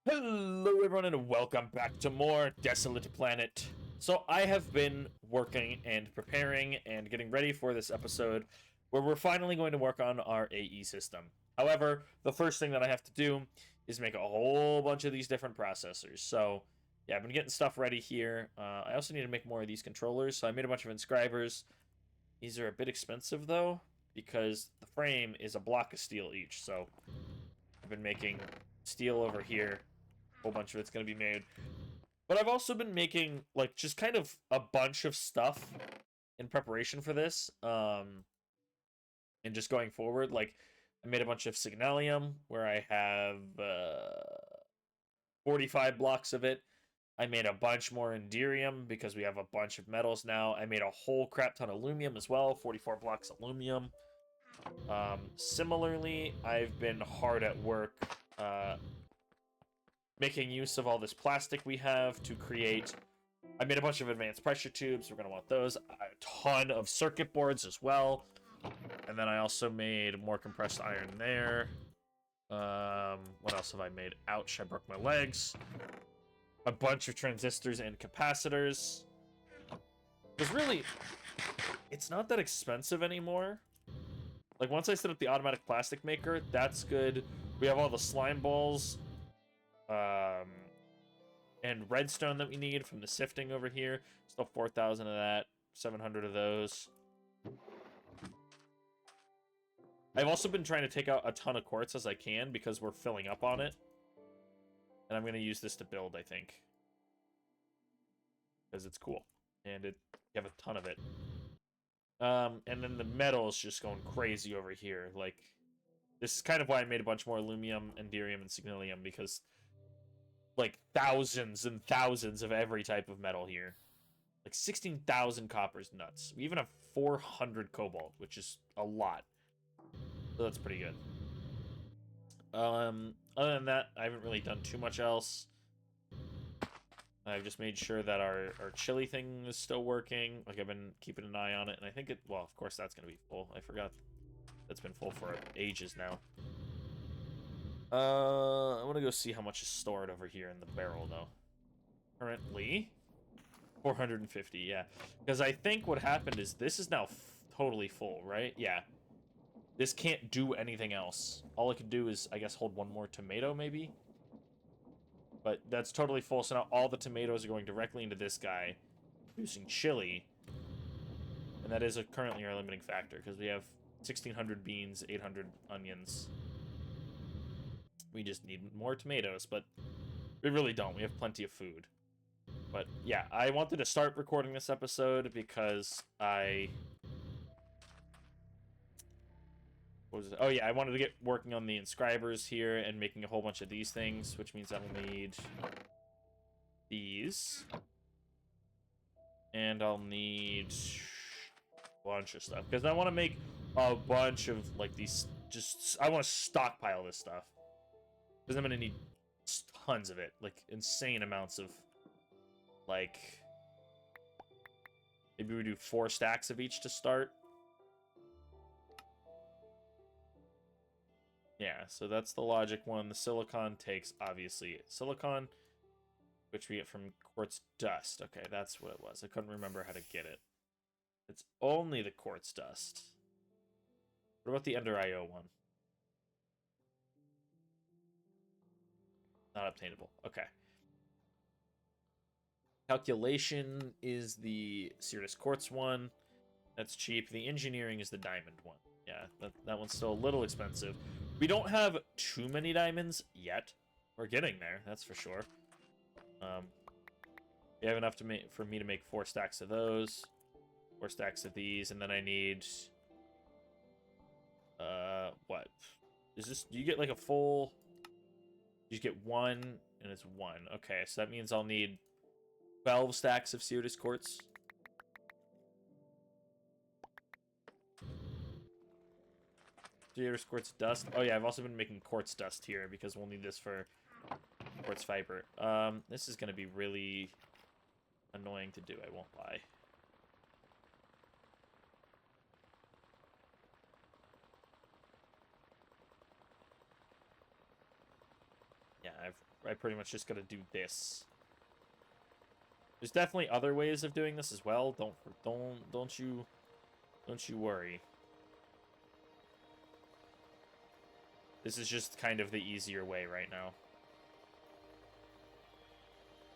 Hello everyone and welcome back to more Desolate Planet. So I have been working and preparing and getting ready for this episode where we're finally going to work on our AE system. However, the first thing that I have to do is make a whole bunch of these different processors. So yeah, I've been getting stuff ready here. I also need to make more of these controllers, so I made a bunch of inscribers. These are a bit expensive though, because the frame is a block of steel each. So I've been making steel over here, whole bunch of it's going to be made. But I've also been making like just kind of a bunch of stuff in preparation for this. And just going forward, like I made a bunch of signalium where I have 45 blocks of it. I made a bunch more inderium because we have a bunch of metals now. I made a whole crap ton of aluminum as well, 44 blocks of aluminum. Similarly, I've been hard at work making use of all this plastic we have to create. I made a bunch of advanced pressure tubes. We're going to want those. A ton of circuit boards as well. And then I also made more compressed iron there. What else have I made? Ouch, I broke my legs. A bunch of transistors and capacitors. Because really, it's not that expensive anymore. Like, once I set up the automatic plastic maker, that's good. We have all the slime balls. And redstone that we need from the sifting over here. Still 4,000 of that, 700 of those. I've also been trying to take out a ton of quartz as I can because we're filling up on it. And I'm going to use this to build, I think. Because it's cool. And you have a ton of it. And then the metal is just going crazy over here. Like, this is kind of why I made a bunch more aluminum, inderium, and signalium, because like thousands and thousands of every type of metal here. Like 16,000 copper's nuts. We even have 400 cobalt, which is a lot. So that's pretty good. Other than that, I haven't really done too much else. I've just made sure that our chili thing is still working. Like, I've been keeping an eye on it, and I think it... Well, of course, that's going to be full. I forgot that's been full for ages now. I want to go see how much is stored over here in the barrel, though. Currently, 450, yeah. Because I think what happened is this is now totally full, right? Yeah. This can't do anything else. All it can do is, I guess, hold one more tomato, maybe? But that's totally full, so now all the tomatoes are going directly into this guy, producing chili. And that is currently our limiting factor, because we have 1,600 beans, 800 onions. We just need more tomatoes, but we really don't. We have plenty of food. But yeah, I wanted to start recording this episode because what was it? Oh yeah, I wanted to get working on the inscribers here and making a whole bunch of these things, which means I'll need these. And I'll need a bunch of stuff. Because I want to make a bunch of, like, these... I want to stockpile this stuff. Because I'm going to need tons of it. Like, insane amounts of, like... Maybe we do 4 stacks of each to start. Yeah, so that's the logic one. The silicon takes, obviously, silicon, which we get from quartz dust. Okay, that's what it was. I couldn't remember how to get it. It's only the quartz dust. What about the Ender IO one? Not obtainable. Okay. Calculation is the Cirrus Quartz one. That's cheap. The engineering is the diamond one. Yeah, that one's still a little expensive. We don't have too many diamonds yet. We're getting there, that's for sure. We have enough for me to make 4 stacks of those, 4 stacks of these, and then I need... what? Is this... Do you get, like, a full... You just get 1, and it's 1. Okay, so that means I'll need 12 stacks of Cirrus Quartz. Cirrus Quartz dust. Oh yeah, I've also been making quartz dust here because we'll need this for quartz fiber. This is gonna be really annoying to do, I won't lie. Yeah, I've I pretty much just gotta do this. There's definitely other ways of doing this as well. Don't you worry. This is just kind of the easier way right now.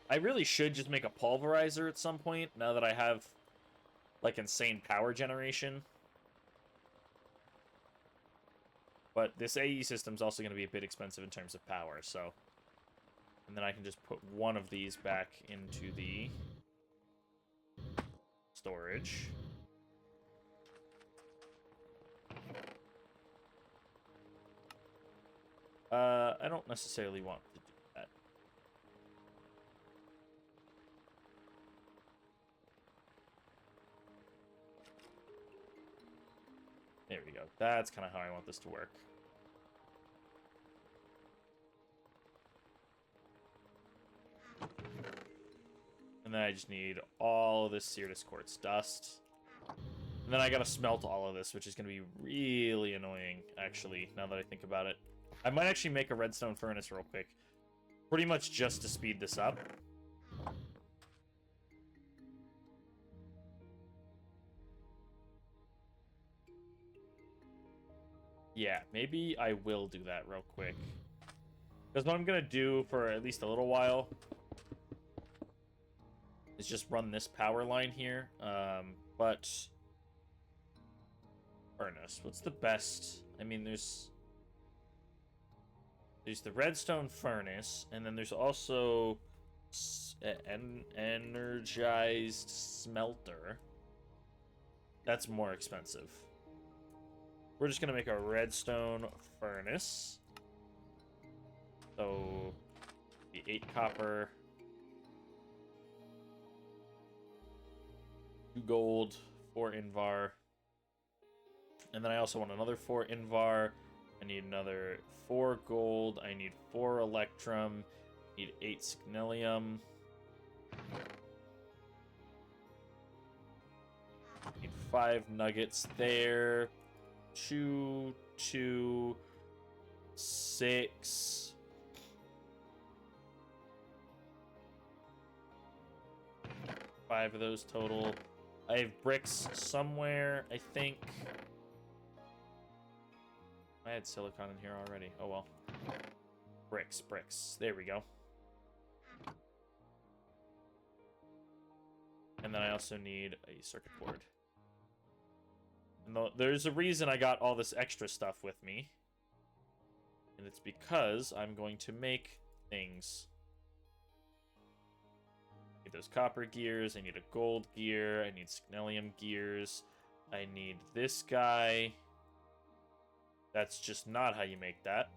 I really should just make a pulverizer at some point, now that I have, like, insane power generation. But this AE system's also going to be a bit expensive in terms of power, so... And then I can just put one of these back into the storage. I don't necessarily want to do that. There we go. That's kind of how I want this to work. And then I just need all of this Syrtis Quartz dust. And then I gotta smelt all of this, which is gonna be really annoying, actually, now that I think about it. I might actually make a redstone furnace real quick. Pretty much just to speed this up. Yeah, maybe I will do that real quick. Because what I'm gonna do for at least a little while is just run this power line here. But furnace, what's the best? I mean, there's the redstone furnace, and then there's also an energized smelter. That's more expensive. We're just gonna make a redstone furnace. So the 8 copper, 2 gold, 4 invar, and then I also want another 4 invar. I need another 4 gold. I need 4 electrum. I need 8 signelium. I need 5 nuggets there. 2, 2, 6. Five of those total. I have bricks somewhere, I think. I had silicon in here already. Oh well. Bricks, bricks. There we go. And then I also need a circuit board. And there's a reason I got all this extra stuff with me. And it's because I'm going to make things. I need those copper gears. I need a gold gear. I need signelium gears. I need this guy. That's just not how you make that.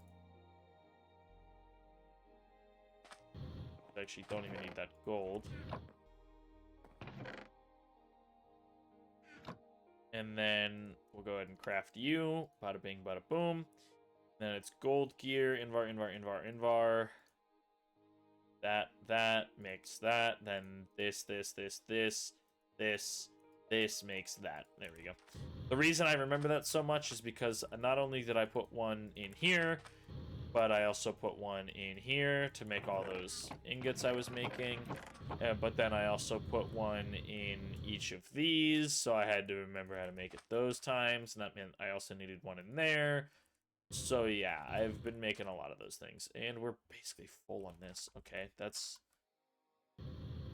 I actually don't even need that gold. And then we'll go ahead and craft you. Bada bing, bada boom. Then it's gold gear, invar, invar, invar, invar. That makes that. Then this makes that. There we go. The reason I remember that so much is because not only did I put one in here, but I also put one in here to make all those ingots I was making. But then I also put one in each of these, so I had to remember how to make it those times, and that meant I also needed one in there. So yeah, I've been making a lot of those things, and we're basically full on this. Okay, that's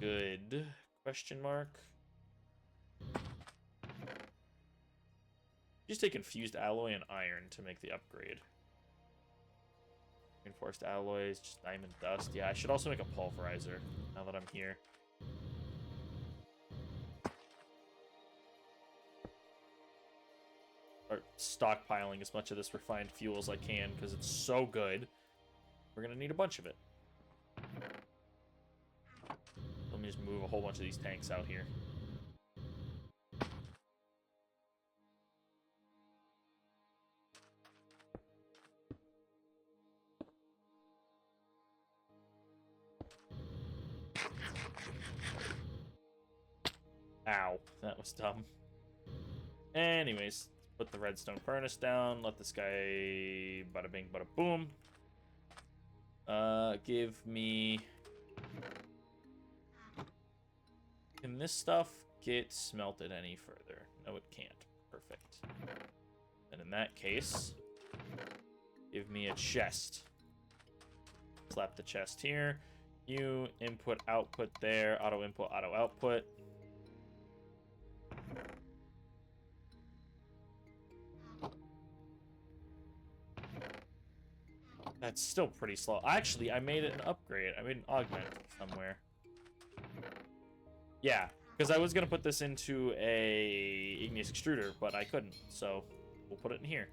good. Question mark. Just take infused alloy and iron to make the upgrade. Reinforced alloys, just diamond dust. Yeah, I should also make a pulverizer now that I'm here. Start stockpiling as much of this refined fuel as I can because it's so good. We're gonna need a bunch of it. Let me just move a whole bunch of these tanks out here. Ow, that was dumb. Anyways, put the redstone furnace down. Let this guy bada bing, bada boom. Give me... Can this stuff get smelted any further? No, it can't. Perfect. And in that case, give me a chest. Slap the chest here. You input, output there. Auto input, auto output. That's still pretty slow. Actually, I made it an upgrade. I made an augment somewhere. Yeah, because I was going to put this into a igneous extruder, but I couldn't. So we'll put it in here.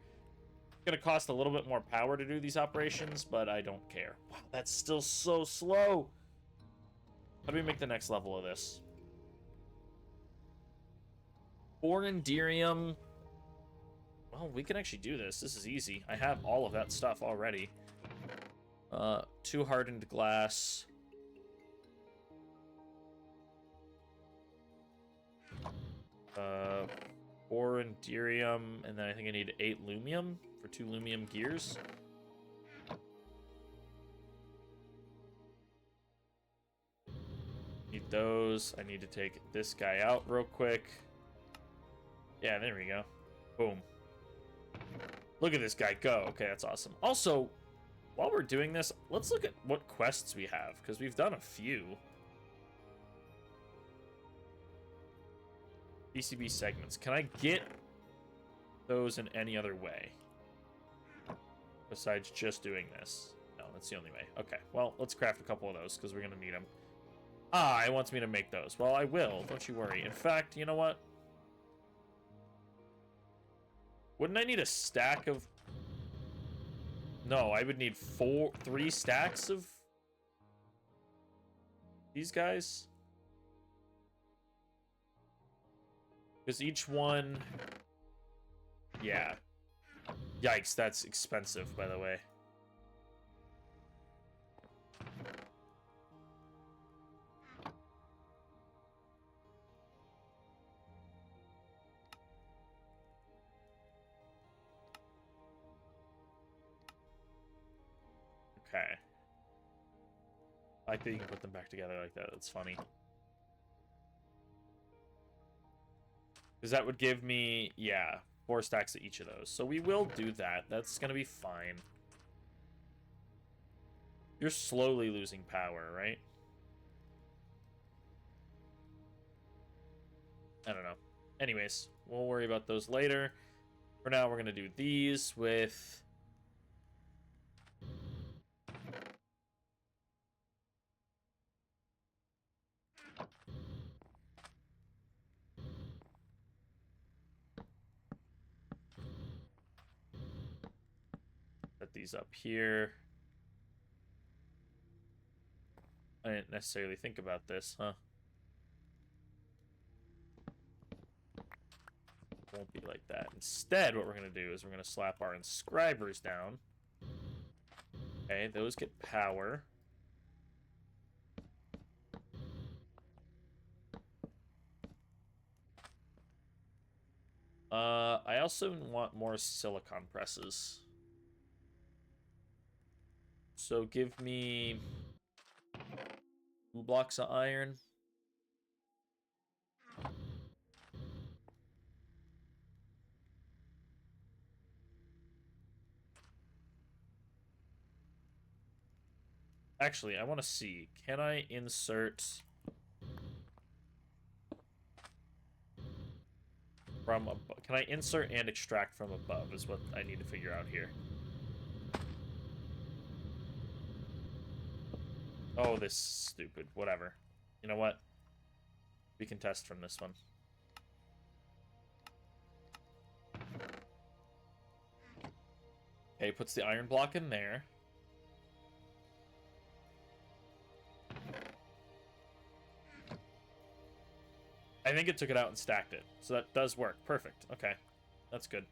It's going to cost a little bit more power to do these operations, but I don't care. Wow, that's still so slow. How do we make the next level of this? Borandirium. Well, we can actually do this. This is easy. I have all of that stuff already. 2 hardened glass. Borandirium, and then I think I need 8 lumium for 2 lumium gears. Need those. I need to take this guy out real quick. Yeah, there we go. Boom. Look at this guy go. Okay, that's awesome. Also, while we're doing this, let's look at what quests we have, because we've done a few. PCB segments. Can I get those in any other way? Besides just doing this? No, that's the only way. Okay, well, let's craft a couple of those, because we're going to need them. Ah, it wants me to make those. Well, I will. Don't you worry. In fact, you know what? Wouldn't I need a stack of... No, I would need 3 stacks of these guys. Because each one... Yeah. Yikes, that's expensive, by the way. Okay. I like that you can put them back together like that. That's funny. Because that would give me, yeah, 4 stacks of each of those. So we will do that. That's going to be fine. You're slowly losing power, right? I don't know. Anyways, we'll worry about those later. For now, we're going to do these with... Set these up here. I didn't necessarily think about this, huh? Won't be like that. Instead, what we're going to do is we're going to slap our inscribers down. Okay, those get power. I also want more silicon presses. So give me 2 blocks of iron. Actually, I want to see. Can I insert from above? Can I insert and extract from above is what I need to figure out here. Oh, this stupid. Whatever. You know what? We can test from this one. Okay, puts the iron block in there. I think it took it out and stacked it. So that does work. Perfect. Okay. That's good.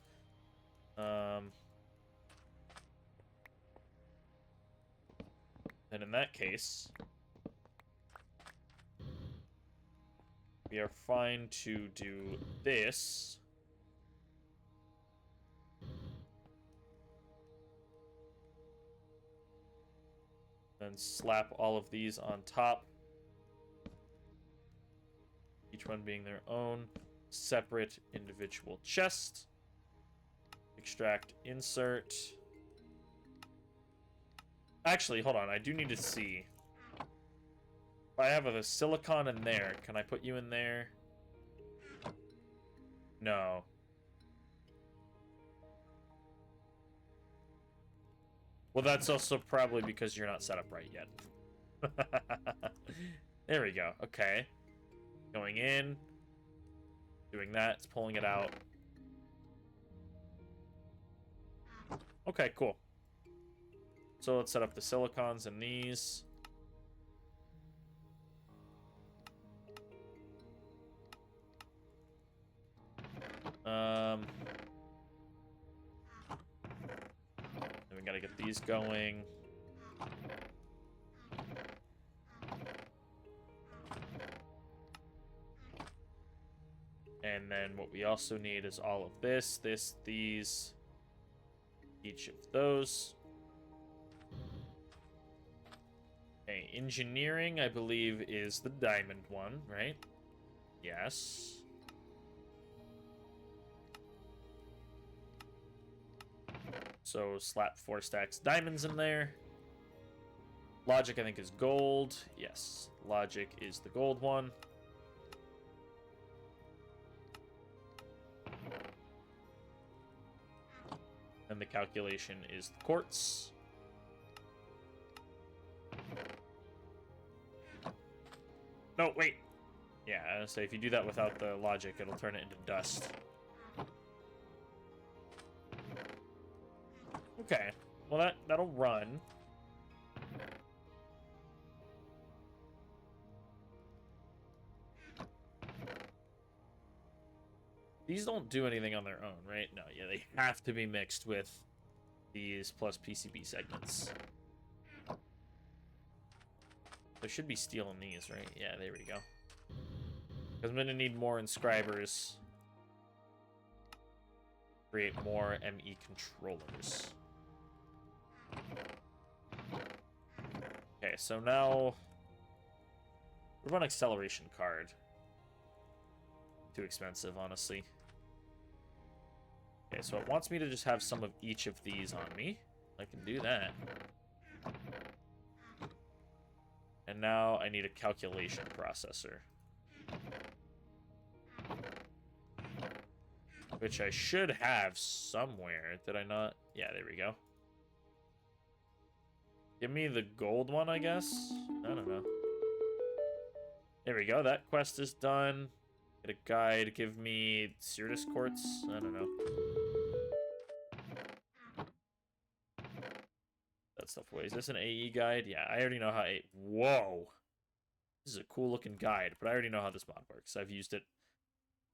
Then in that case, we are fine to do this. Then slap all of these on top. Each one being their own separate individual chest. Extract, insert. Actually, hold on. I do need to see. If I have a silicon in there, can I put you in there? No. Well, that's also probably because you're not set up right yet. There we go. Okay. Going in. Doing that. It's pulling it out. Okay, cool. So let's set up the silicons in these. Then we gotta get these going. And then what we also need is all of this, these, each of those. Okay, engineering, I believe, is the diamond one, right? Yes. So slap 4 stacks diamonds in there. Logic, I think, is gold. Yes, logic is the gold one. And the calculation is the quartz. No, wait. Yeah, I was gonna say, if you do that without the logic, it'll turn it into dust. Okay. Well, that'll run. These don't do anything on their own, right? No, yeah, they have to be mixed with these plus PCB segments. There should be steel in these, right? Yeah, there we go. Because I'm going to need more inscribers. Create more ME controllers. Okay, so now... What about an acceleration card? Too expensive, honestly. Okay, so it wants me to just have some of each of these on me. I can do that. And now I need a calculation processor. Which I should have somewhere. Did I not? Yeah, there we go. Give me the gold one, I guess? I don't know. There we go. That quest is done. Get a guide. Give me Sirtis quartz. I don't know. That stuff away. Is this an AE guide? Yeah, I already know how Whoa! This is a cool looking guide, but I already know how this mod works. I've used it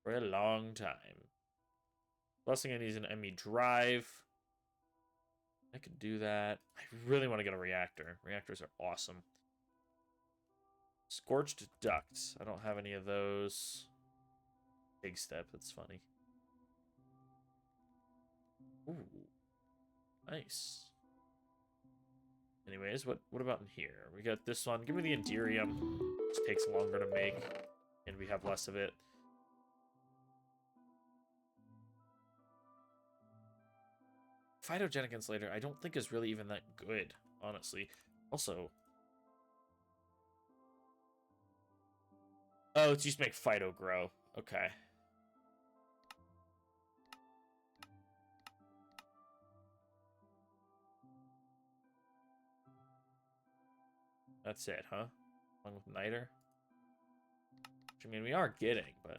for a long time. Blessing I need an ME drive. I could do that. I really want to get a reactor. Reactors are awesome. Scorched ducts. I don't have any of those. Big step. That's funny. Ooh. Nice. Anyways, what about in here? We got this one. Give me the Enderium. This takes longer to make, and we have less of it. Phytogenic Insulator, I don't think is really even that good, honestly. Also... Oh, it's used to make Phyto grow. Okay. That's it, huh? Along with Niter? Which, I mean, we are getting, but...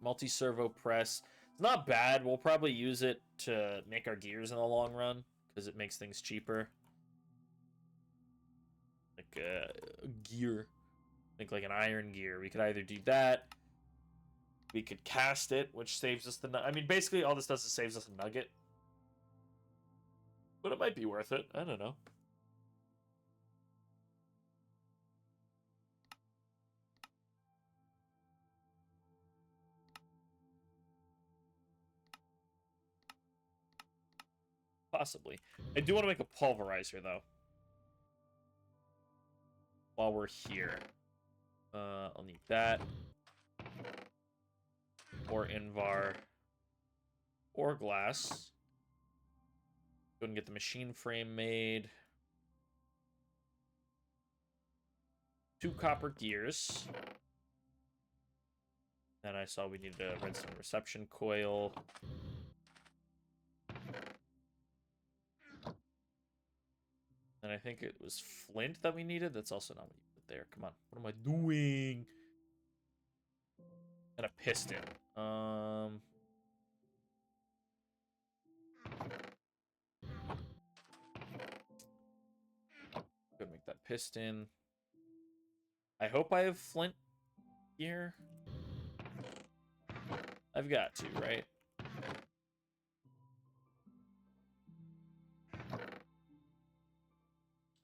Multi-servo press. It's not bad. We'll probably use it to make our gears in the long run, because it makes things cheaper. Like a gear. Think like an iron gear. We could either do that. We could cast it, which saves us the... I mean, basically, all this does is saves us a nugget. But it might be worth it. I don't know. Possibly. I do want to make a pulverizer, though. While we're here. I'll need that. Or Invar. Or glass. Go and get the machine frame made. 2 copper gears. Then I saw we needed a redstone reception coil. And I think it was flint that we needed. That's also not what you put there. Come on. What am I doing? And a piston. Go make that piston. I hope I have flint here. I've got to, right?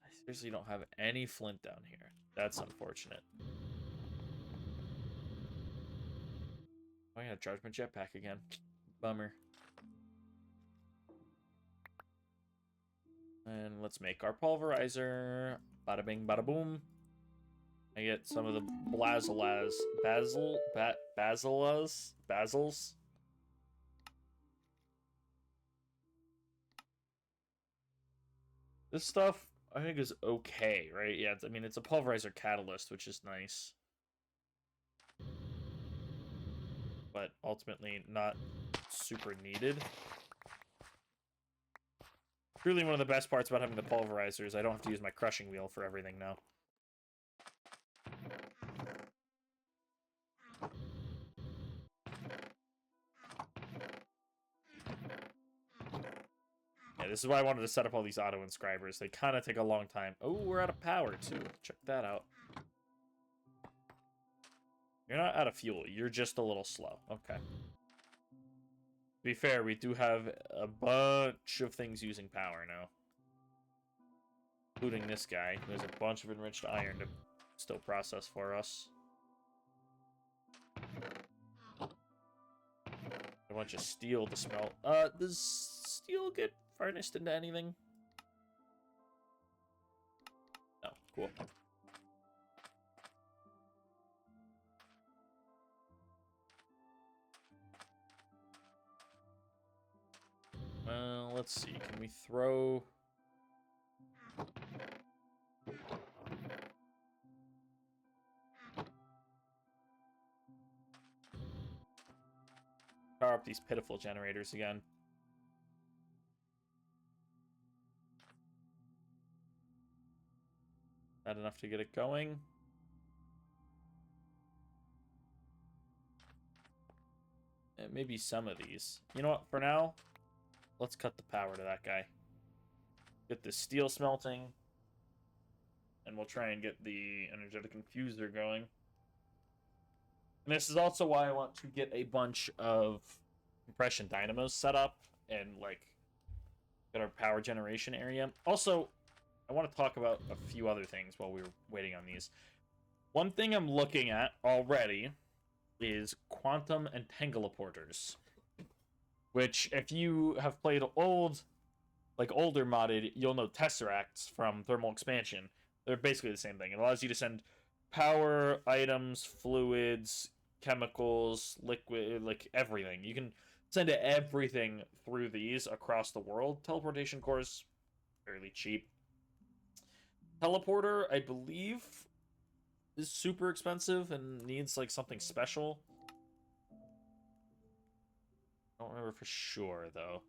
I seriously don't have any flint down here. That's unfortunate. Oh, I gotta charge my jetpack again. Bummer. And let's make our pulverizer. Bada bing, bada boom. I get some of the basils. This stuff, I think, is okay, right? Yeah, I mean, it's a pulverizer catalyst, which is nice. But ultimately not super needed. Truly one of the best parts about having the pulverizer is I don't have to use my crushing wheel for everything now. Yeah, this is why I wanted to set up all these auto inscribers. They kind of take a long time. Oh, we're out of power, too. Check that out. You're not out of fuel. You're just a little slow. Okay. To be fair, we do have a bunch of things using power now. Including this guy, who has a bunch of enriched iron to still process for us. A bunch of steel to smelt. Does steel get furnished into anything? No, cool. Well, let's see. Can we throw... Power up these pitiful generators again. Not enough to get it going. And maybe some of these. You know what? For now, let's cut the power to that guy. Get the steel smelting. And we'll try and get the energetic infuser going. And this is also why I want to get a bunch of compression dynamos set up and, like, get our power generation area. Also, I want to talk about a few other things while we were waiting on these. One thing I'm looking at already is quantum entangleporters, which, if you have played older modded, you'll know tesseracts from thermal expansion. They're basically the same thing. It allows you to send power, items, fluids, chemicals, liquid, like everything. You can send everything through these across the world. Teleportation cores, fairly cheap. Teleporter, I believe, is super expensive and needs like something special. I don't remember for sure though.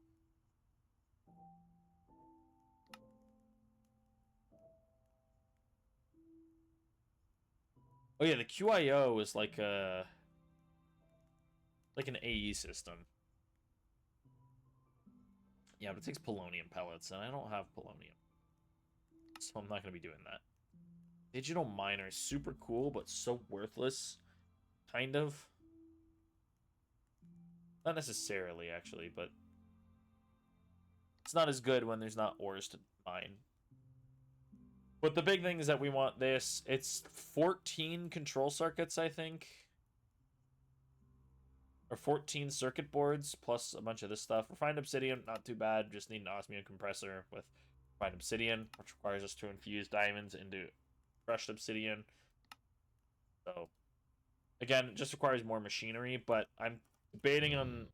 Oh yeah, the QIO is like an AE system. Yeah, but it takes polonium pellets, and I don't have polonium. So I'm not going to be doing that. Digital miner is super cool, but so worthless. Kind of. Not necessarily, actually, but... It's not as good when there's not ores to mine. But the big thing is that we want this. It's 14 control circuits, I think. Or 14 circuit boards plus a bunch of this stuff. Refined obsidian, not too bad. Just need an osmium compressor with refined obsidian, which requires us to infuse diamonds into crushed obsidian. So, again, it just requires more machinery, but I'm debating on,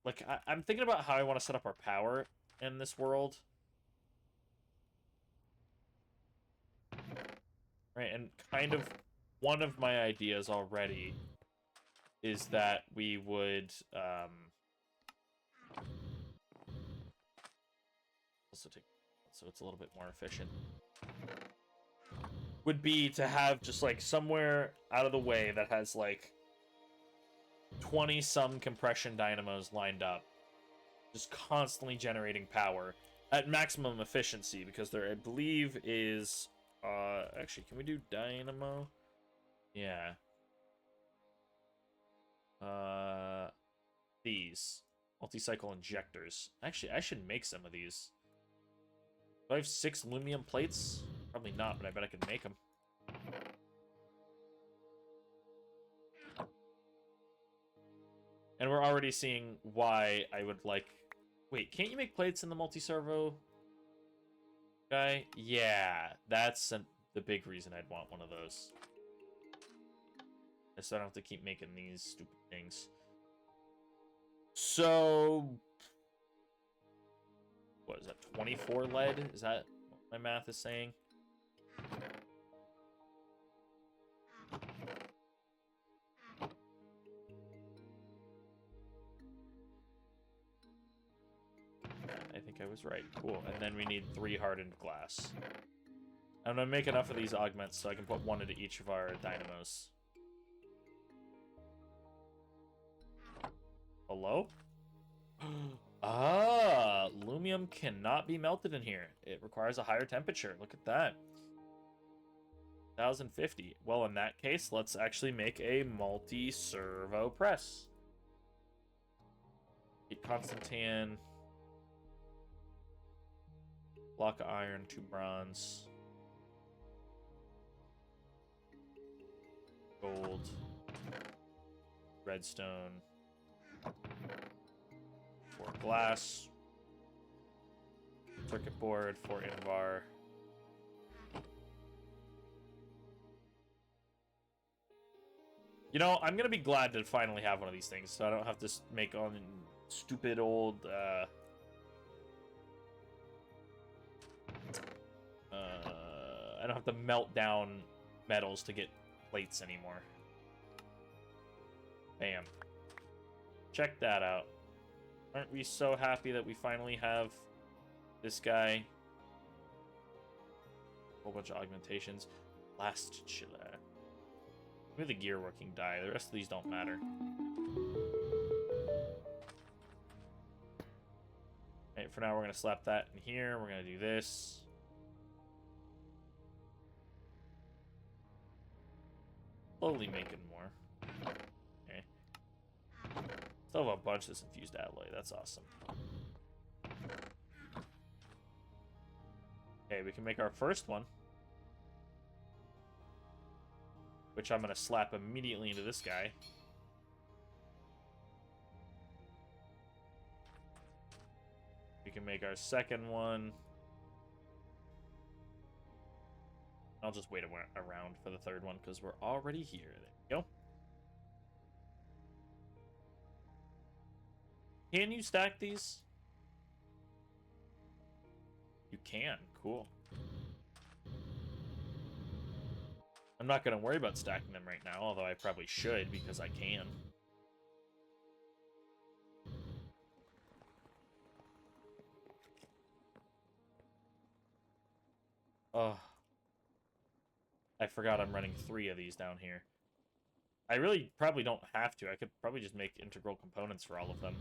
like, I'm thinking about how I want to set up our power in this world. Right, and kind of one of my ideas already is that we would, also take, so it's a little bit more efficient, would be to have just, like, somewhere out of the way that has, like, 20-some compression dynamos lined up, just constantly generating power at maximum efficiency, because there, I believe, is, actually, can we do dynamo? Yeah. These. Multi-cycle injectors. Actually, I should make some of these. Do I have 6 aluminum plates? Probably not, but I bet I could make them. And we're already seeing why I would like... Wait, can't you make plates in the multi-servo guy? Yeah, that's the big reason I'd want one of those. So I don't have to keep making these stupid things. So... What is that, 24 lead? Is that what my math is saying? I think I was right. Cool. And then we need 3 hardened glass. I'm gonna make enough of these augments so I can put 1 into each of our dynamos. Hello? Ah, aluminum cannot be melted in here. It requires a higher temperature. Look at that. 1050. Well, in that case, let's actually make a multi-servo press. Constantan. Block of iron, 2 bronze. Gold. Redstone. 4 glass. Circuit board, 4 invar. You know, I'm gonna be glad to finally have one of these things, so I don't have to make on stupid old, I don't have to melt down metals to get plates anymore. Bam. Check that out. Aren't we so happy that we finally have this guy? Whole bunch of augmentations. Blast chiller. Give me the gear working die. The rest of these don't matter. Alright, for now we're gonna slap that in here. We're gonna do this. Slowly making more. Okay. Still have a bunch of this infused alloy. That's awesome. Okay, we can make our first one. Which I'm going to slap immediately into this guy. We can make our second one. I'll just wait around for the third one because we're already here. There we go. Can you stack these? You can. Cool. I'm not going to worry about stacking them right now, although I probably should because I can. Oh. I forgot I'm running 3 of these down here. I really probably don't have to. I could probably just make integral components for all of them.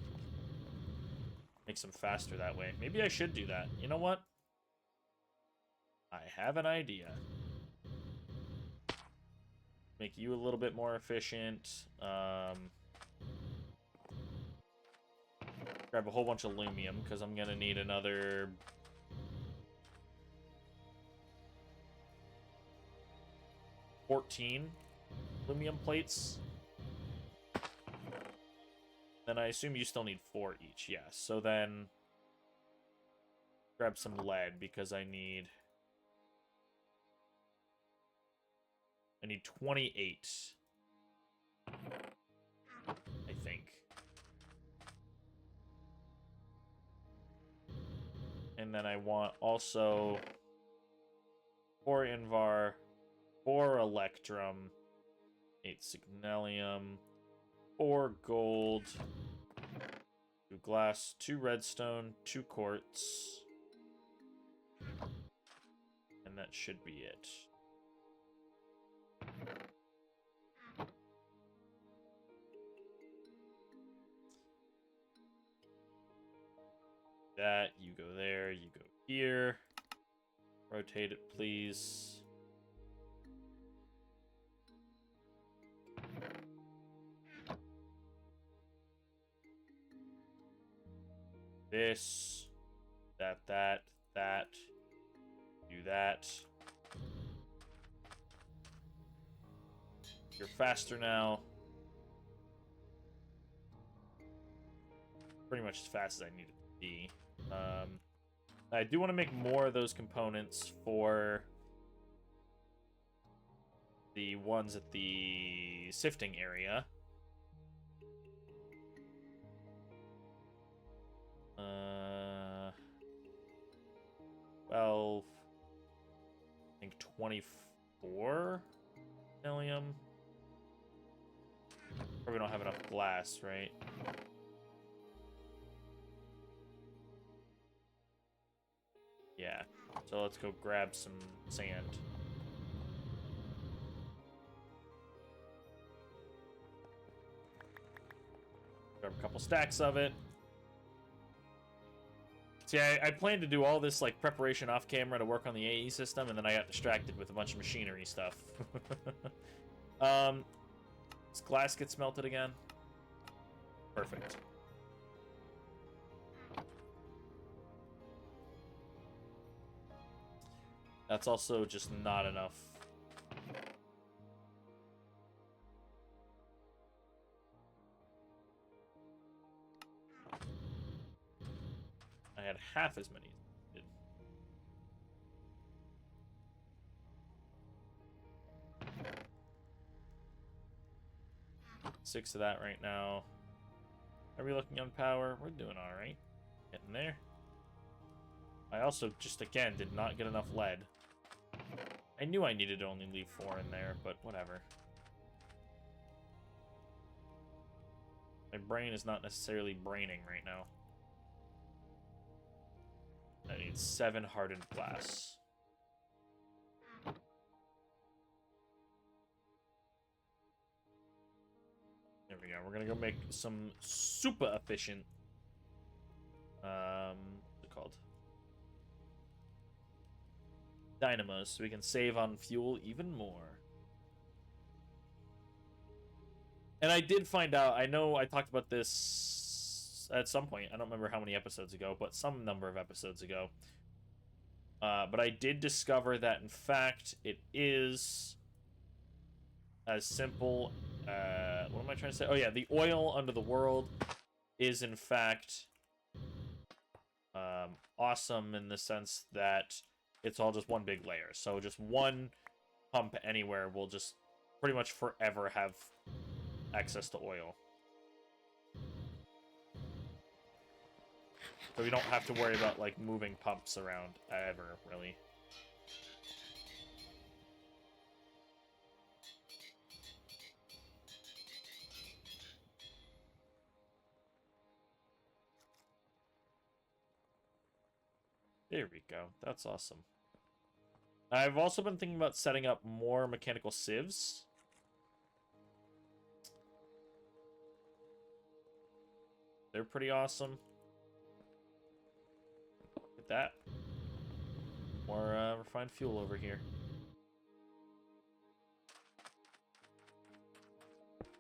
Makes them faster that way. Maybe I should do that. You know what? I have an idea. Make you a little bit more efficient. Grab a whole bunch of aluminum, because I'm going to need another... 14 aluminum plates. Then I assume you still need 4 each. Yeah, so then grab some lead because I need 28. I think. And then I want also 4 Invar, 4 Electrum, 8 Signalium, 4 gold, 2 glass, 2 redstone, 2 quartz. And that should be it. That, you go there, you go here. Rotate it, please. This, that, do that. You're faster now. Pretty much as fast as I need it to be. I do want to make more of those components for the ones at the sifting area. 12, I think 24 helium. Probably don't have enough glass, right? Yeah, so let's go grab some sand. Grab a couple stacks of it. See, I planned to do all this like preparation off camera to work on the AE system, and then I got distracted with a bunch of machinery stuff. Does glass get smelted again? Perfect. That's also just not enough. I had half as many as I did. Six of that right now. Are we looking on power? We're doing alright. Getting there. I also just, again, did not get enough lead. I knew I needed to only leave 4 in there, but whatever. My brain is not necessarily braining right now. I need 7 hardened glass. There we go. We're gonna go make some super efficient. What's it called? Dynamos, so we can save on fuel even more. And I did find out, I know I talked about this at some point, I don't remember how many episodes ago, but some number of episodes ago. But I did discover that, in fact, it is as simple, what am I trying to say? Oh yeah, the oil under the world is, in fact, awesome in the sense that it's all just one big layer. So just one pump anywhere will just pretty much forever have access to oil. So we don't have to worry about, like, moving pumps around ever, really. There we go. That's awesome. I've also been thinking about setting up more mechanical sieves. They're pretty awesome. Look at that. More refined fuel over here.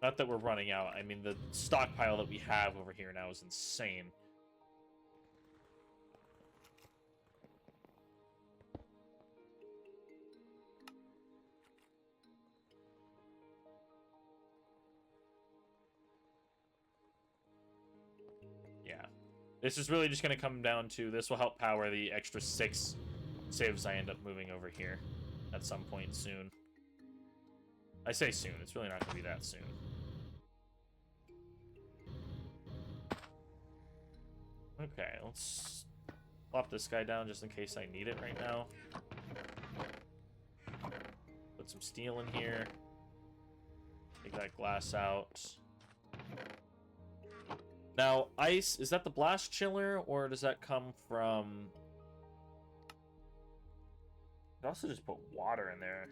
Not that we're running out. I mean, the stockpile that we have over here now is insane. This is really just going to come down to, this will help power the extra 6 saves I end up moving over here at some point soon. I say soon, it's really not going to be that soon. Okay, let's plop this guy down just in case I need it right now. Put some steel in here. Take that glass out. Now, ice, is that the blast chiller, or does that come from... I could also just put water in there,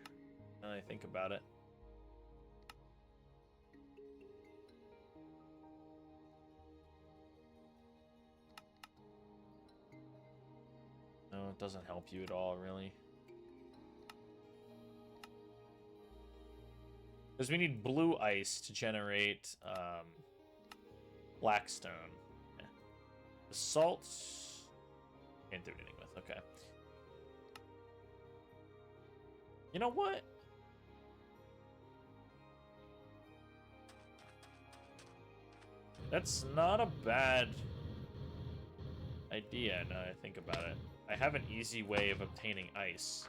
now that I think about it. No, it doesn't help you at all, really. Because we need blue ice to generate blackstone. Yeah. The salt, can't do anything with. Okay. You know what? That's not a bad idea now that I think about it. I have an easy way of obtaining ice.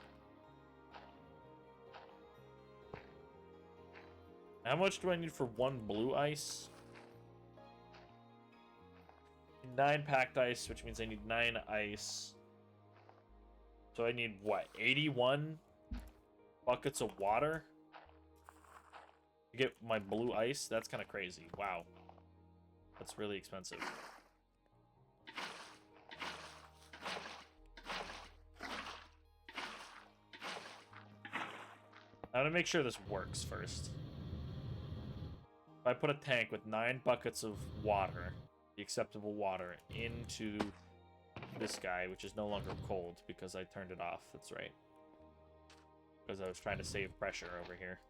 How much do I need for 1 blue ice? 9 packed ice, which means I need 9 ice. So I need, what, 81 buckets of water to get my blue ice? That's kind of crazy. Wow. That's really expensive. I want to make sure this works first. If I put a tank with 9 buckets of water, the acceptable water, into this guy, which is no longer cold because I turned it off. That's right. Because I was trying to save pressure over here.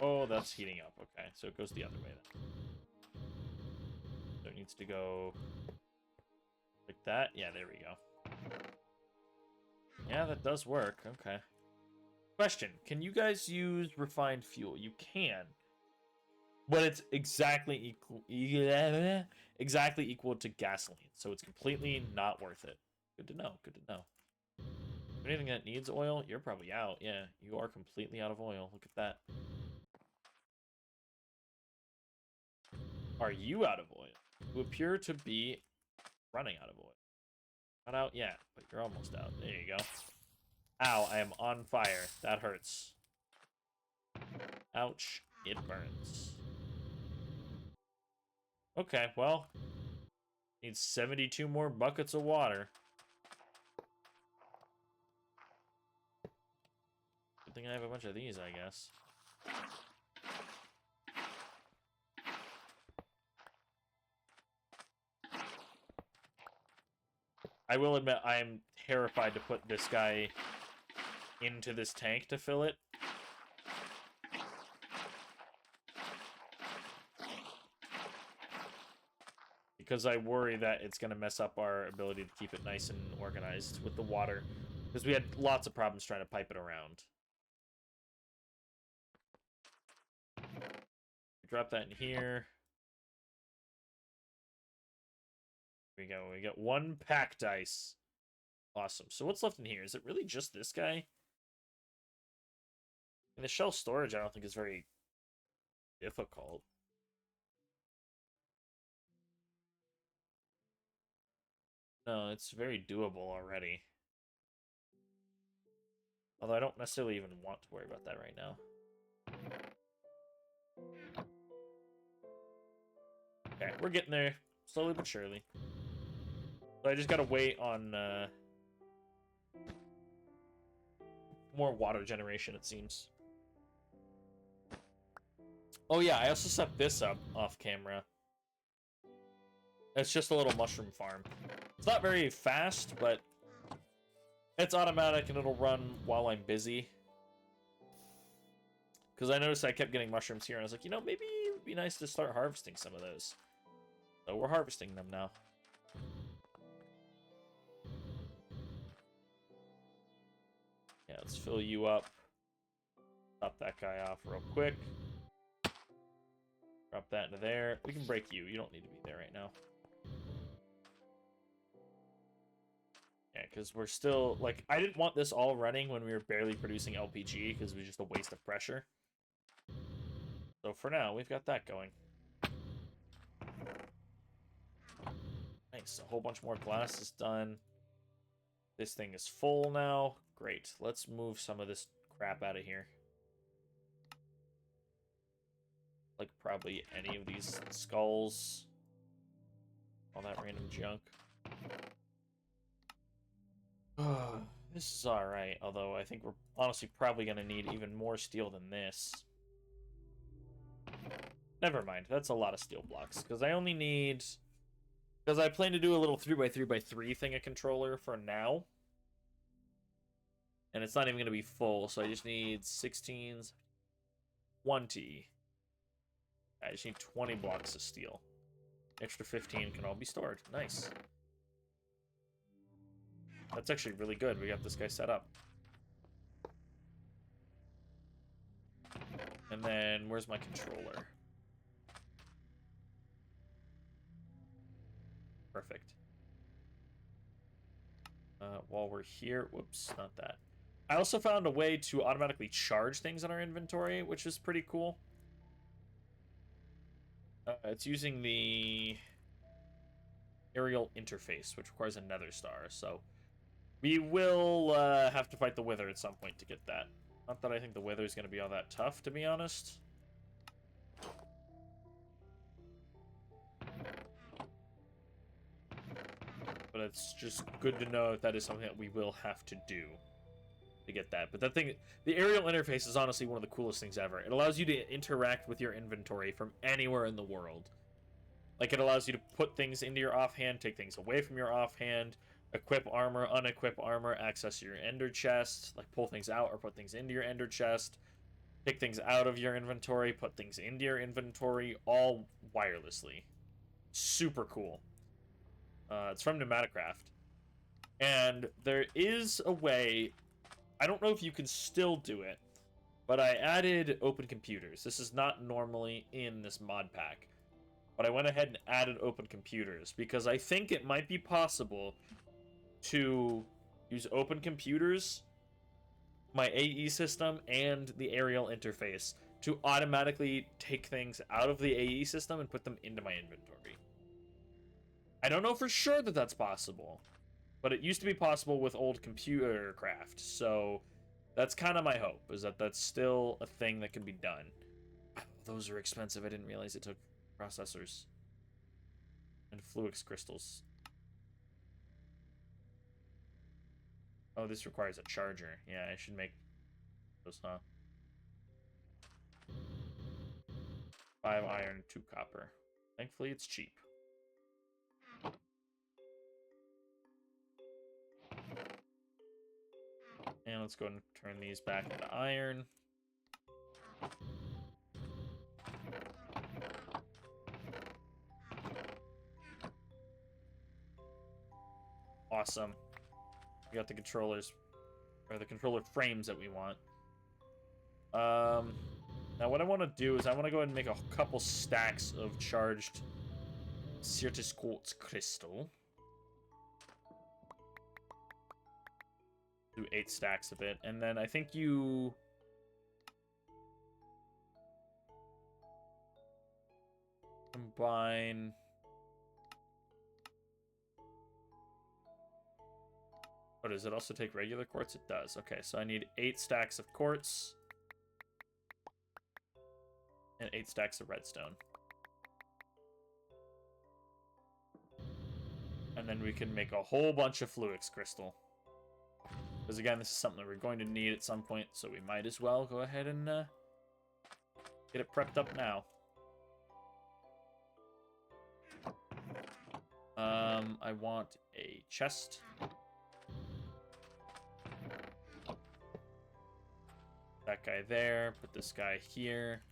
Oh, that's heating up. Okay, so it goes the other way then. So it needs to go like that. Yeah, there we go. Yeah, that does work. Okay. Question, can you guys use refined fuel? You can. But it's exactly equal to gasoline. So it's completely not worth it. Good to know. Good to know. Anything that needs oil? You're probably out. Yeah, you are completely out of oil. Look at that. Are you out of oil? You appear to be running out of oil. Not out yet, but you're almost out. There you go. Ow, I am on fire. That hurts. Ouch. It burns. Okay, well. Need 72 more buckets of water. Good thing I have a bunch of these, I guess. I will admit, I am terrified to put this guy into this tank to fill it. Because I worry that it's going to mess up our ability to keep it nice and organized with the water. Because we had lots of problems trying to pipe it around. Drop that in here. Here we go. We got 1 packed ice. Awesome. So what's left in here? Is it really just this guy? And the shelf storage, I don't think is very difficult. No, it's very doable already. Although I don't necessarily even want to worry about that right now. Okay, we're getting there. Slowly but surely. So I just gotta wait on more water generation, it seems. Oh yeah, I also set this up off camera. It's just a little mushroom farm. It's not very fast, but it's automatic and it'll run while I'm busy. Because I noticed I kept getting mushrooms here, and I was like, you know, maybe it would be nice to start harvesting some of those. So we're harvesting them now. Yeah, let's fill you up. Top that guy off real quick. Drop that into there. We can break you. You don't need to be there right now. Yeah, because we're still, like, I didn't want this all running when we were barely producing LPG, because it was just a waste of pressure. So for now, we've got that going. Nice, a whole bunch more glass is done. This thing is full now. Great, let's move some of this crap out of here. Like, probably any of these skulls. All that random junk. This is alright, although I think we're honestly probably going to need even more steel than this. Never mind, that's a lot of steel blocks, because I only need... Because I plan to do a little 3x3x3 thing a controller for now. And it's not even going to be full, so I just need 16s, 20. I just need 20 blocks of steel. Extra 15 can all be stored. Nice. That's actually really good. We got this guy set up. And then, where's my controller? Perfect. While we're here, whoops, not that. I also found a way to automatically charge things in our inventory, which is pretty cool. It's using the aerial interface, which requires a nether star, so we will have to fight the Wither at some point to get that. Not that I think the Wither is going to be all that tough, to be honest. But it's just good to know that is something that we will have to do to get that. But that thing, the aerial interface is honestly one of the coolest things ever. It allows you to interact with your inventory from anywhere in the world. Like, it allows you to put things into your offhand, take things away from your offhand, equip armor, unequip armor, access your ender chest, like pull things out or put things into your ender chest, take things out of your inventory, put things into your inventory, all wirelessly. Super cool. It's from Pneumaticraft. And there is a way, I don't know if you can still do it, but I added open computers. This is not normally in this mod pack. But I went ahead and added open computers because I think it might be possible to use open computers, my AE system, and the aerial interface to automatically take things out of the AE system and put them into my inventory. I don't know for sure that that's possible, but it used to be possible with old computer craft, so that's kind of my hope, is that that's still a thing that can be done. Those are expensive. I didn't realize it took processors and fluix crystals. Oh, this requires a charger. Yeah, I should make those, huh? 5 iron, 2 copper. Thankfully, it's cheap. And let's go ahead and turn these back into iron. Awesome. We got the controllers, or the controller frames that we want. Now what I want to do is I want to go ahead and make a couple stacks of charged Syrtis quartz crystal. Do 8 stacks of it, and then I think you... combine... Oh, does it also take regular quartz? It does. Okay, so I need 8 stacks of quartz. And 8 stacks of redstone. And then we can make a whole bunch of fluix crystal. Because again, this is something that we're going to need at some point, so we might as well go ahead and get it prepped up now. I want a chest. That guy there, put this guy here.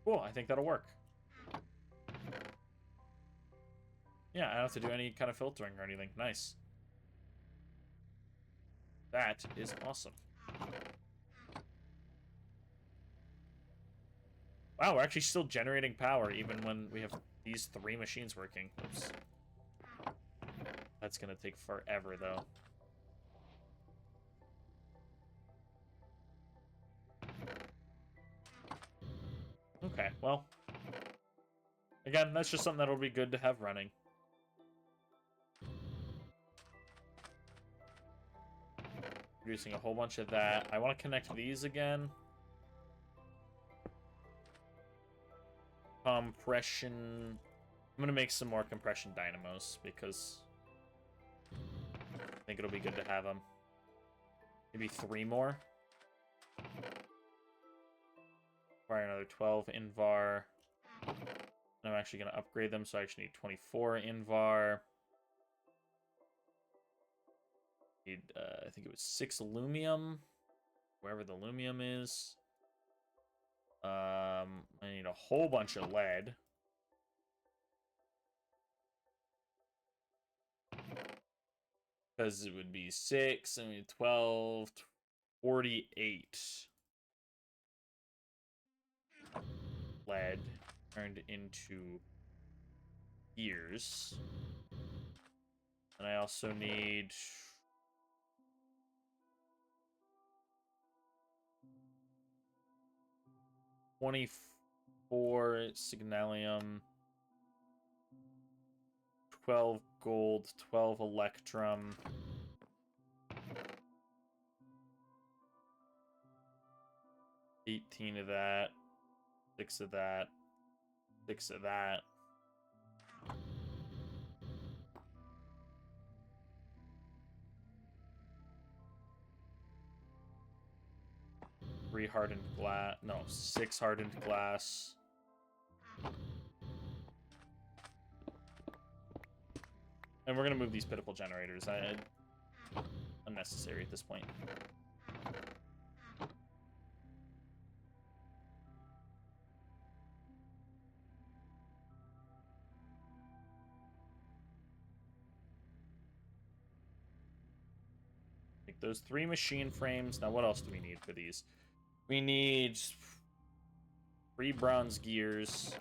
Cool, I think that'll work. Yeah, I don't have to do any kind of filtering or anything. Nice. That is awesome. Wow, we're actually still generating power even when we have these 3 machines working. Oops. That's gonna take forever, though. Okay, well. Again, that's just something that'll be good to have running. Producing a whole bunch of that. I want to connect these again. Compression. I'm going to make some more compression dynamos because I think it'll be good to have them. Maybe 3 more. Require another 12 invar. I'm actually going to upgrade them, so I actually need 24 invar. Need, I think it was 6 aluminum, wherever the aluminum is. I need a whole bunch of lead. Because it would be 6, I mean 12, 48. Lead turned into gears. And I also need 24 signalium, 12 gold, 12 electrum. 18 of that, 6 of that, 6 of that. Three hardened glass. No, 6 hardened glass. And we're gonna move these pitiful generators. Unnecessary at this point. Take those 3 machine frames. Now, what else do we need for these? We need 3 bronze gears.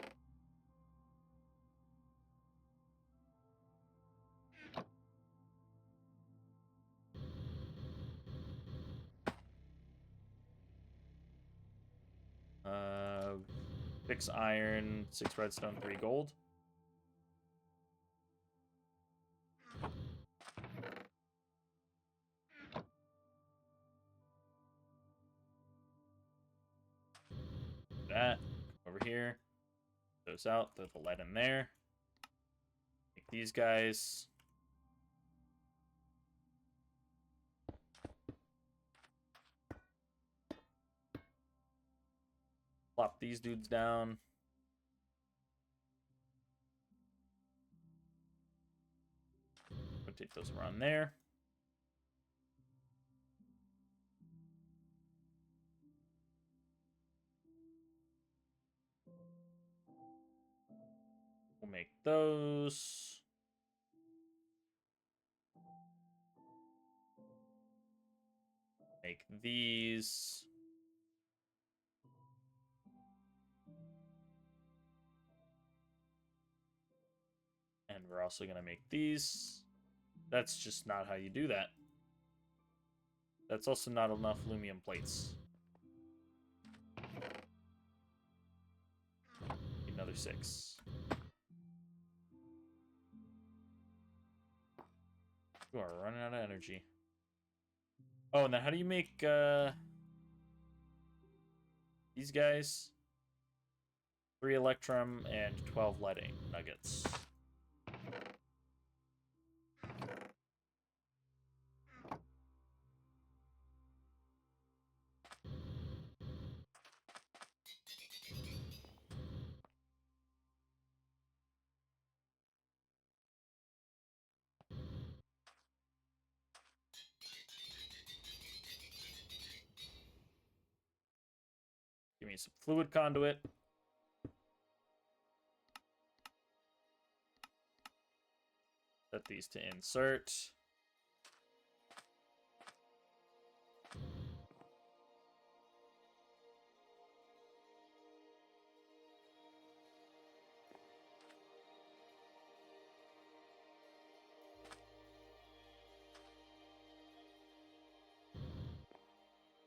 Uh, 6 iron, 6 redstone, 3 gold. That over here. Those out. Throw the lead in there. Take these guys. Plop these dudes down. Rotate those around there. We'll make those. Make these. And we're also going to make these. That's just not how you do that. That's also not enough aluminum plates. Another 6. You are running out of energy. Oh, and then how do you make these guys? 3 electrum and 12 lead nuggets. Give me some fluid conduit. set these to insert.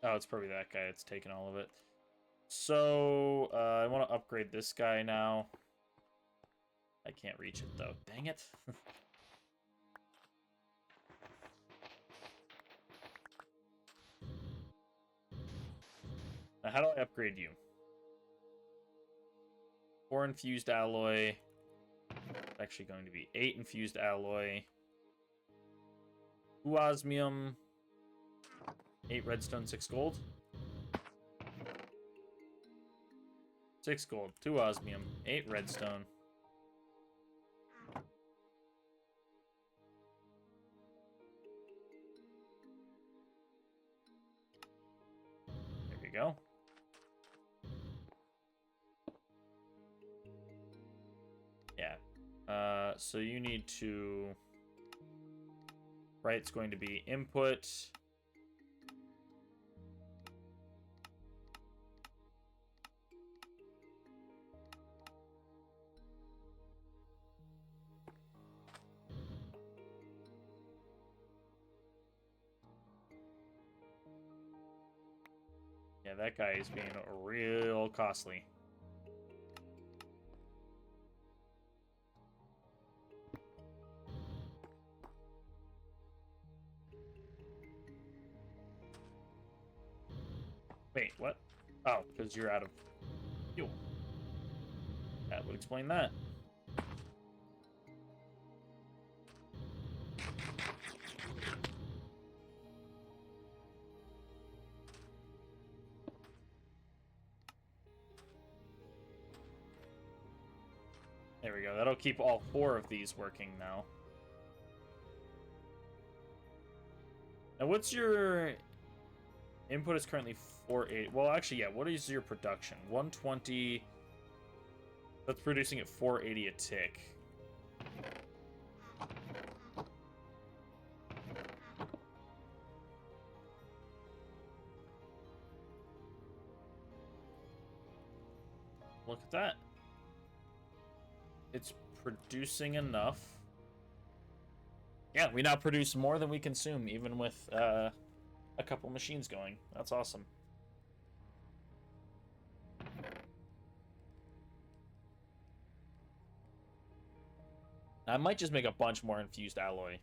Oh, it's probably that guy that's taking all of it. So, I want to upgrade this guy now. I can't reach it, though. Dang it. Now, how do I upgrade you? 4 infused alloy. It's actually going to be 8 infused alloy. 2 osmium. 8 redstone, 6 gold. 6 gold, 2 osmium, 8 redstone. There we go. Yeah. So you need to... Right, it's going to be input... Yeah, that guy is being real costly. Wait, what? Oh, because you're out of fuel. That would explain that. There we go. That'll keep all 4 of these working now. Now, what's your... Input is currently 480. Well, actually, yeah. What is your production? 120. That's producing at 480 a tick. Look at that. It's producing enough. Yeah, we now produce more than we consume, even with a couple machines going. That's awesome. I might just make a bunch more infused alloy.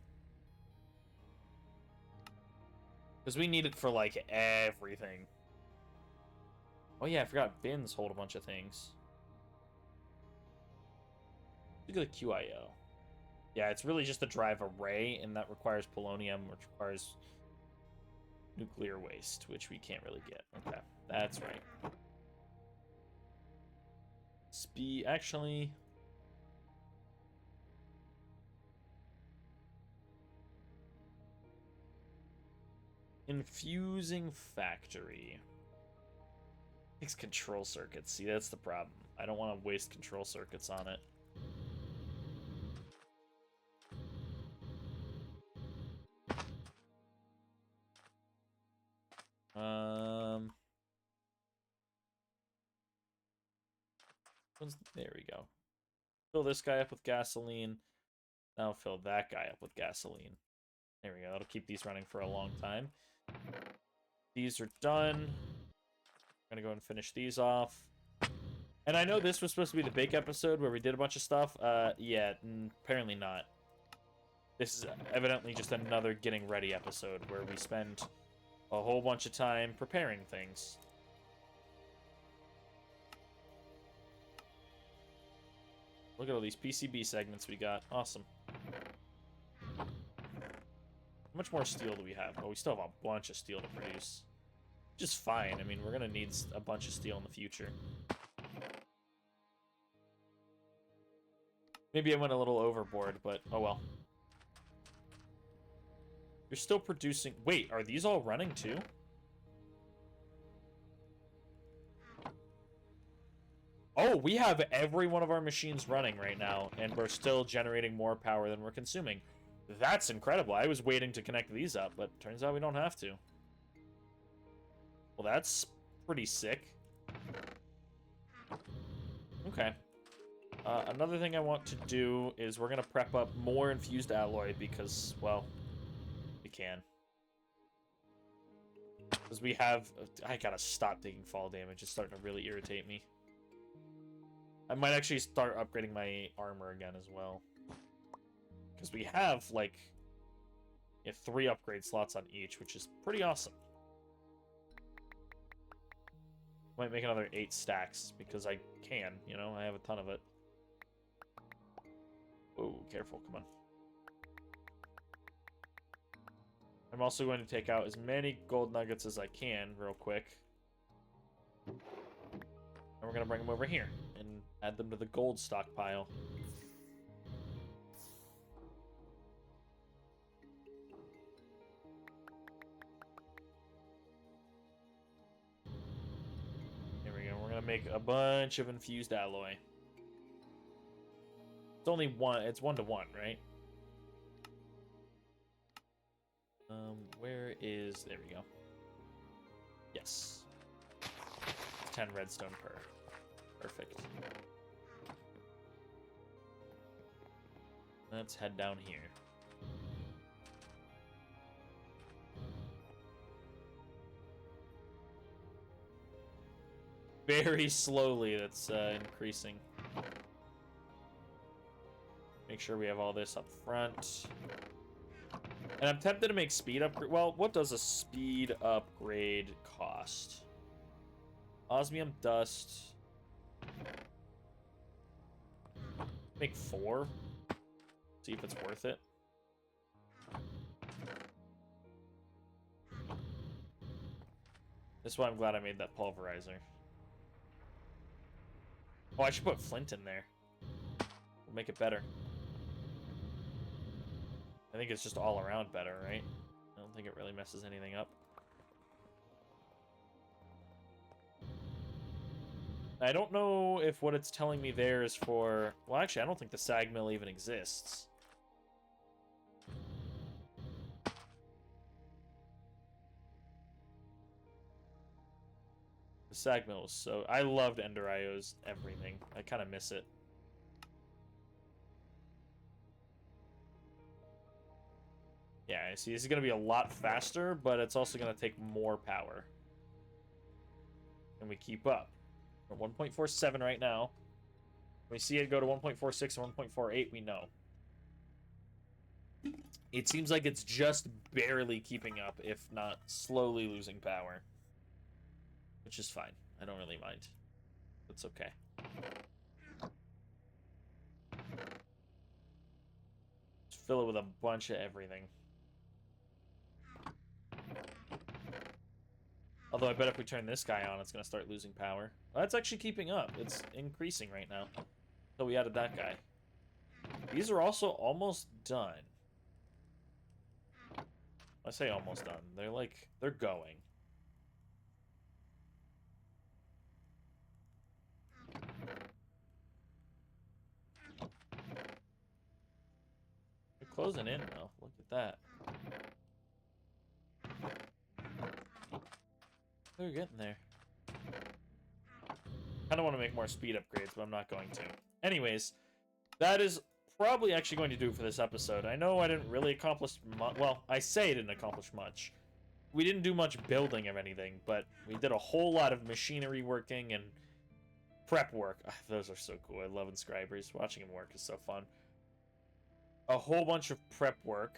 Because we need it for, like, everything. Oh, yeah, I forgot bins hold a bunch of things. Look at the QIO. Yeah, it's really just the drive array, and that requires polonium, which requires nuclear waste, which we can't really get. Okay, that's right. Speed, actually... Infusing factory. Takes control circuits. See, that's the problem. I don't want to waste control circuits on it. There we go. Fill this guy up with gasoline. Now fill that guy up with gasoline. There we go. That'll keep these running for a long time. These are done. I'm gonna go and finish these off. And I know this was supposed to be the big episode where we did a bunch of stuff. Yeah, apparently not. This is evidently just another getting ready episode where we spend a whole bunch of time preparing things. Look at all these PCB segments we got. Awesome. How much more steel do we have? Oh, we still have a bunch of steel to produce. Just fine. I mean, we're going to need a bunch of steel in the future. Maybe I went a little overboard, but oh well. You're still producing... Wait, are these all running too? Oh, we have every one of our machines running right now, and we're still generating more power than we're consuming. That's incredible. I was waiting to connect these up, but turns out we don't have to. Well, that's pretty sick. Okay. Another thing I want to do is we're going to prep up more infused alloy because, well, we can. Because we have... I gotta stop taking fall damage. It's starting to really irritate me. I might actually start upgrading my armor again as well. Because we have, like, 3 upgrade slots on each, which is pretty awesome. Might make another 8 stacks, because I can, you know? I have a ton of it. Oh, careful, come on. I'm also going to take out as many gold nuggets as I can real quick. And we're going to bring them over here and add them to the gold stockpile. Here we go. We're going to make a bunch of infused alloy. It's only one. It's 1 to 1, right? Where is... There we go. Yes. 10 redstone per. Perfect. Let's head down here. Very slowly, that's increasing. Make sure we have all this up front. And I'm tempted to make speed upgrade. Well, what does a speed upgrade cost? Osmium dust. Make 4. See if it's worth it. That's why I'm glad I made that pulverizer. Oh, I should put flint in there. We'll make it better. I think it's just all around better, right? I don't think it really messes anything up. I don't know if what it's telling me there is for... Well, actually, I don't think the sag mill even exists. The sag mill was so... I loved Ender IO's everything. I kind of miss it. Yeah, I see. This is going to be a lot faster, but it's also going to take more power. And we keep up. We're 1.47 right now. When we see it go to 1.46 and 1.48, we know. It seems like it's just barely keeping up, if not slowly losing power. Which is fine. I don't really mind. It's okay. Just fill it with a bunch of everything. Although I bet if we turn this guy on, it's going to start losing power. Well, that's actually keeping up. It's increasing right now. So we added that guy. These are also almost done. I say almost done. They're like, they're going. They're closing in now. Look at that. They're getting there. I don't want to make more speed upgrades, but I'm not going to. Anyways, that is probably actually going to do it for this episode. I know I didn't really accomplish much. Well, I say I didn't accomplish much. We didn't do much building of anything, but we did a whole lot of machinery working and prep work. Those are so cool. I love inscribers. Watching them work is so fun. A whole bunch of prep work.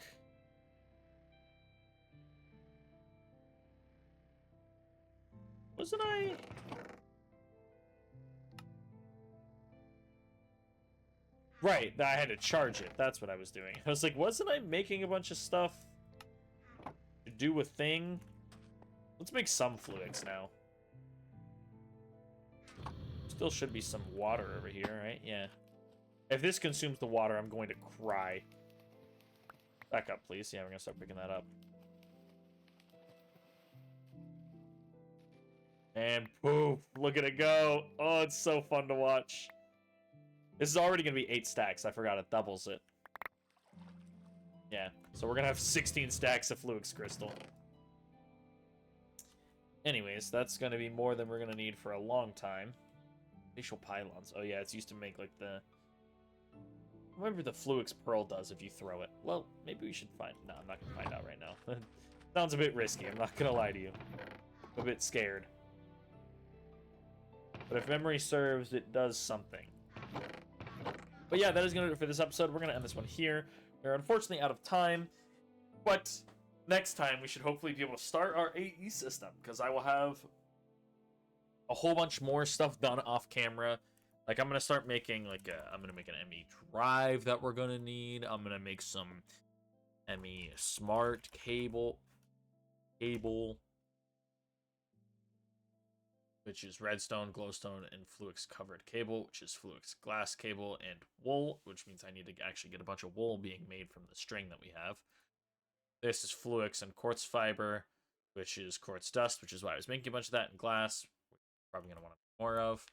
Wasn't I... Right, I had to charge it. That's what I was doing. I was like, wasn't I making a bunch of stuff to do a thing? Let's make some fluids now. Still should be some water over here, right? Yeah. If this consumes the water, I'm going to cry. Back up, please. Yeah, we're gonna start picking that up. And poof, look at it go. Oh, it's so fun to watch. This is already going to be 8 stacks. I forgot it doubles it. Yeah, so we're gonna have 16 stacks of Fluix Crystal. Anyways, that's gonna be more than we're gonna need for a long time. Facial pylons. Oh yeah, it's used to make like the... Remember the Fluix Pearl does if you throw it. Well, maybe we should find... No, I'm not gonna find out right now. Sounds a bit risky, I'm not gonna lie to you. I'm a bit scared. But if memory serves, it does something. But yeah, that is gonna do it for this episode. We're gonna end this one here. We're unfortunately out of time, but next time we should hopefully be able to start our AE system, because I will have a whole bunch more stuff done off camera. Like, I'm gonna start making I'm gonna make an ME drive that we're gonna need. I'm gonna make some ME smart cable, which is redstone, glowstone, and Fluix covered cable, which is Fluix glass cable, and wool, which means I need to actually get a bunch of wool being made from the string that we have. This is Fluix and quartz fiber, which is quartz dust, which is why I was making a bunch of that, in glass, which I'm probably going to want more of.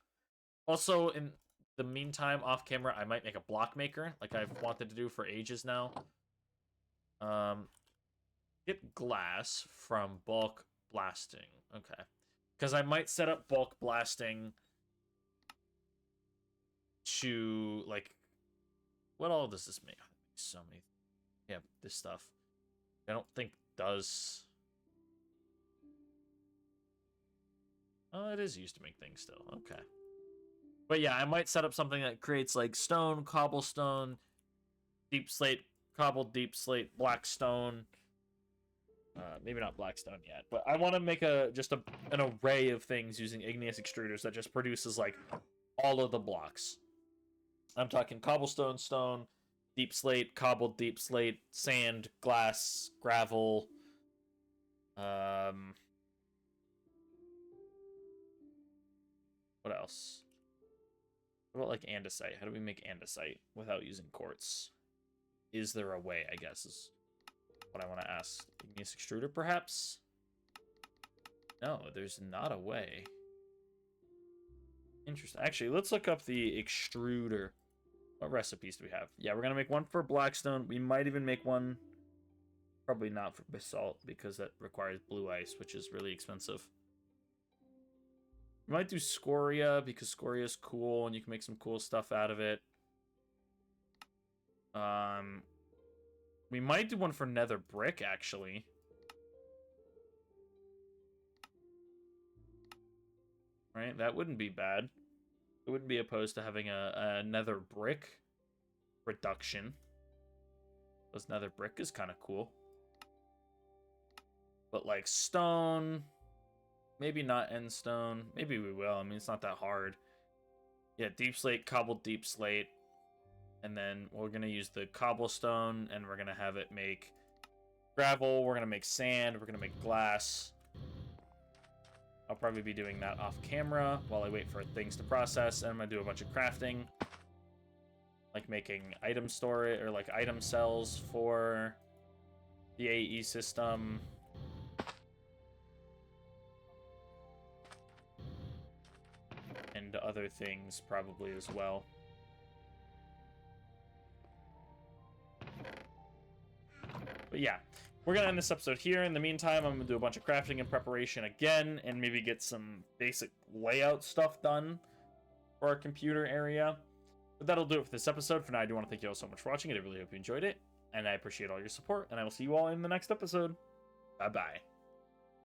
Also, in the meantime, off camera, I might make a block maker, like I've wanted to do for ages now. Get glass from bulk blasting. Okay. Because I might set up bulk blasting to, like... What all does this make? So many... Yeah, this stuff. I don't think does... Oh, it is used to make things still. Okay. But yeah, I might set up something that creates, like, stone, cobblestone, deep slate, cobbled deep slate, black stone... maybe not blackstone yet, but I want to make an array of things using igneous extruders that just produces like all of the blocks. I'm talking cobblestone, stone, deep slate, cobbled deep slate, sand, glass, gravel. What else? What about like andesite? How do we make andesite without using quartz? Is there a way, I guess, is what I want to ask. Igneous extruder, perhaps? No, there's not a way. Interesting. Actually, let's look up the extruder. What recipes do we have? Yeah, we're going to make one for blackstone. We might even make one... Probably not for basalt, because that requires blue ice, which is really expensive. We might do scoria, because scoria is cool, and you can make some cool stuff out of it. We might do one for nether brick, actually. Right? That wouldn't be bad. I wouldn't be opposed to having a nether brick reduction. Because nether brick is kind of cool. But, like, stone... Maybe not end stone. Maybe we will. I mean, it's not that hard. Yeah, deep slate, cobbled deep slate. And then we're going to use the cobblestone, and we're going to have it make gravel. We're going to make sand. We're going to make glass. I'll probably be doing that off camera while I wait for things to process. And I'm going to do a bunch of crafting. Like making item storage, or like item cells for the AE system. And other things probably as well. But yeah, we're going to end this episode here. In the meantime, I'm going to do a bunch of crafting and preparation again, and maybe get some basic layout stuff done for our computer area. But that'll do it for this episode. For now, I do want to thank you all so much for watching it. I really hope you enjoyed it, and I appreciate all your support, and I will see you all in the next episode. Bye-bye.